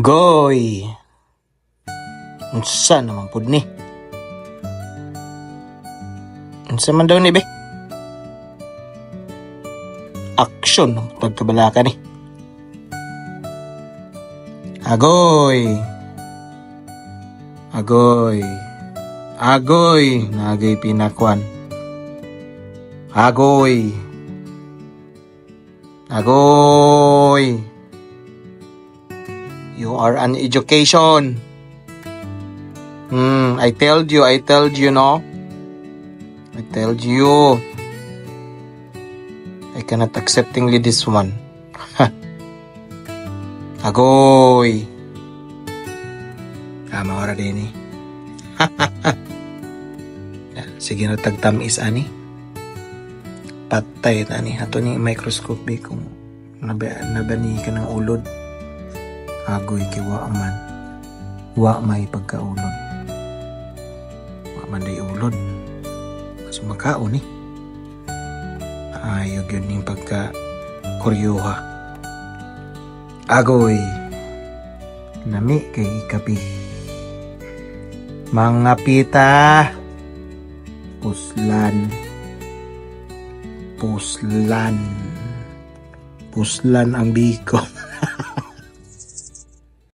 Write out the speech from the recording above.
Agoy! Unsa naman pud ni? Unsa man daw ni be? Action ng pagkabalaka ni. Agoy! Agoy! Agoy! Nagay pinakwan. Agoy! Agoy! You are an education. I told you, no? I told you. I cannot acceptingly this one. Agoy. Mawara din eh. Sige na tagtamis ani. Patay na ni. Ato ni microscope kung nabani ka ng ulod. Agoy kay wa man. Wa may pagkaulod. Wa man day ulod. Mas makaon eh. Ayog yun yung pagka-kuryuha. Agoy. Nami kay ikapi. Mga pita. Puslan. Puslan. Puslan ang biko.